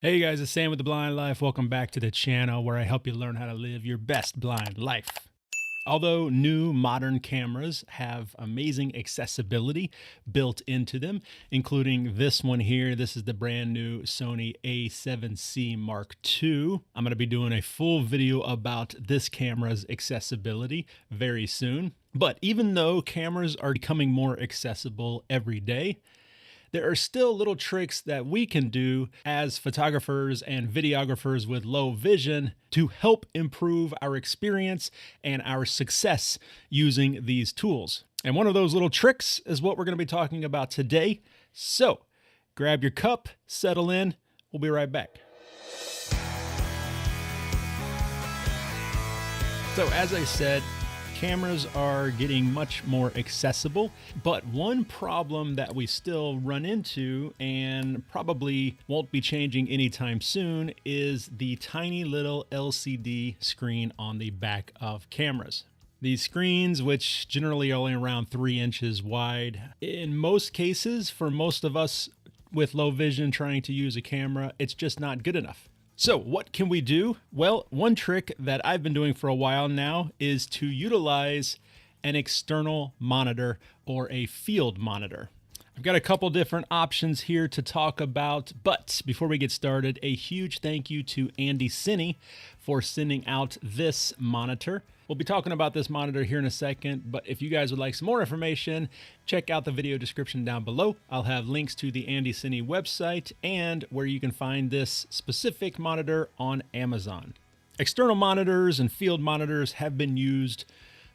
Hey guys, it's Sam with The Blind Life. Welcome back to the channel where I help you learn how to live your best blind life. Although new modern cameras have amazing accessibility built into them, including this one here. This is the brand new Sony A7C Mark II. I'm going to be doing a full video about this camera's accessibility very soon. But even though cameras are becoming more accessible every day, there are still little tricks that we can do as photographers and videographers with low vision to help improve our experience and our success using these tools. And one of those little tricks is what we're going to be talking about today. So grab your cup, settle in. We'll be right back. So as I said, cameras are getting much more accessible, but one problem that we still run into and probably won't be changing anytime soon is the tiny little LCD screen on the back of cameras. These screens, which generally are only around 3 inches wide, in most cases, for most of us with low vision trying to use a camera, it's just not good enough. So what can we do? Well, one trick that I've been doing for a while now is to utilize an external monitor or a field monitor. I've got a couple different options here to talk about, but before we get started, a huge thank you to ANDYCINE for sending out this monitor. We'll be talking about this monitor here in a second, but if you guys would like some more information, check out the video description down below. I'll have links to the ANDYCINE website and where you can find this specific monitor on Amazon. External monitors and field monitors have been used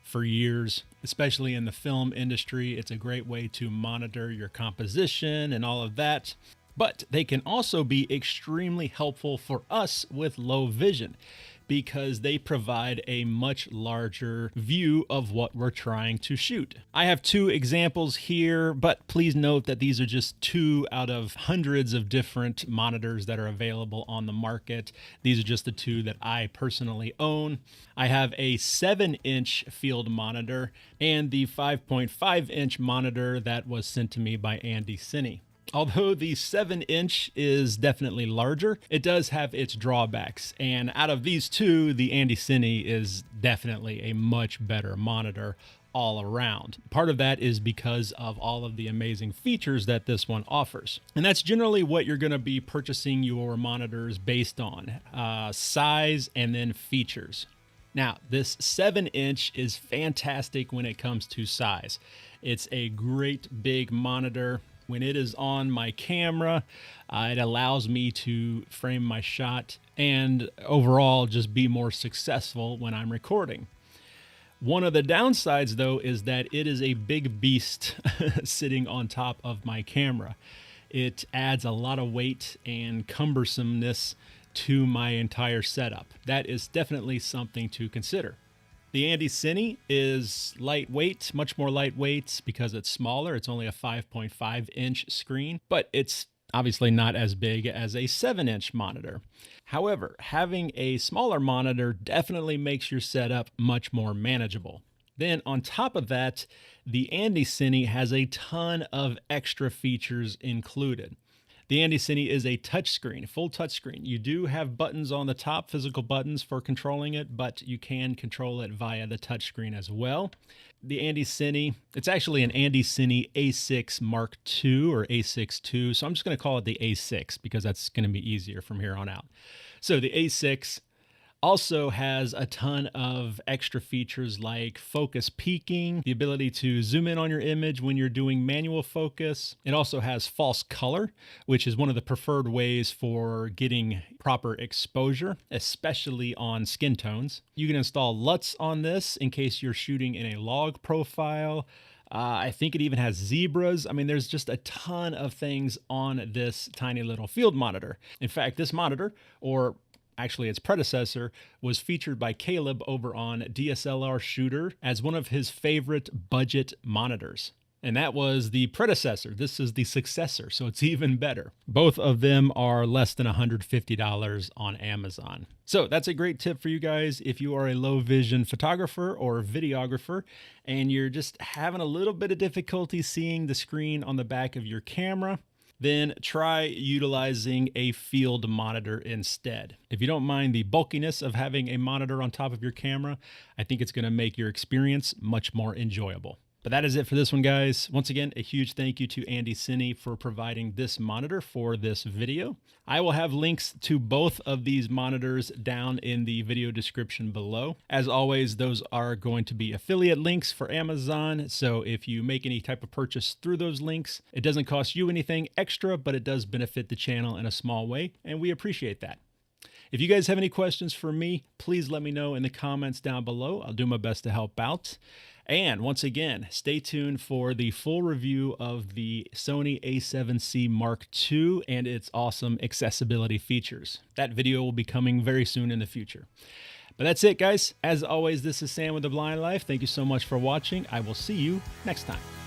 for years, especially in the film industry. It's a great way to monitor your composition and all of that, but they can also be extremely helpful for us with low vision because they provide a much larger view of what we're trying to shoot. I have two examples here, but please note that these are just two out of hundreds of different monitors that are available on the market. These are just the two that I personally own. I have a 7-inch field monitor and the 5.5-inch monitor that was sent to me by ANDYCINE. Although the 7-inch is definitely larger, it does have its drawbacks. And out of these two, the ANDYCINE is definitely a much better monitor all around. Part of that is because of all of the amazing features that this one offers. And that's generally what you're going to be purchasing your monitors based on, size and then features. Now, this 7-inch is fantastic when it comes to size. It's a great big monitor. When it is on my camera, it allows me to frame my shot and overall just be more successful when I'm recording. One of the downsides, though, is that it is a big beast sitting on top of my camera. It adds a lot of weight and cumbersomeness to my entire setup. That is definitely something to consider. The ANDYCINE is lightweight, much more lightweight because it's smaller. It's only a 5.5-inch screen, but it's obviously not as big as a 7-inch monitor. However, having a smaller monitor definitely makes your setup much more manageable. Then on top of that, the ANDYCINE has a ton of extra features included. The ANDYCINE is a touchscreen, full touchscreen. You do have buttons on the top, physical buttons for controlling it, but you can control it via the touchscreen as well. The ANDYCINE, it's actually an ANDYCINE A6 Mark II or A6 II, so I'm just going to call it the A6 because that's going to be easier from here on out. So the A6 also has a ton of extra features like focus peaking, the ability to zoom in on your image when you're doing manual focus. It also has false color, which is one of the preferred ways for getting proper exposure, especially on skin tones. You can install LUTs on this in case you're shooting in a log profile. I think it even has zebras. I mean, there's just a ton of things on this tiny little field monitor. In fact, this monitor, or actually its predecessor, was featured by Caleb over on DSLR Shooter as one of his favorite budget monitors. And that was the predecessor. This is the successor, so it's even better. Both of them are less than $150 on Amazon. So that's a great tip for you guys if you are a low vision photographer or videographer and you're just having a little bit of difficulty seeing the screen on the back of your camera. then try utilizing a field monitor instead. If you don't mind the bulkiness of having a monitor on top of your camera, I think it's going to make your experience much more enjoyable. But that is it for this one, guys. Once again, a huge thank you to ANDYCINE for providing this monitor for this video. I will have links to both of these monitors down in the video description below. As always, those are going to be affiliate links for Amazon. So if you make any type of purchase through those links, it doesn't cost you anything extra, but it does benefit the channel in a small way, and we appreciate that. If you guys have any questions for me, please let me know in the comments down below. I'll do my best to help out. And once again, stay tuned for the full review of the Sony a7C Mark II and its awesome accessibility features. That video will be coming very soon in the future. But that's it, guys. As always, this is Sam with The Blind Life. Thank you so much for watching. I will see you next time.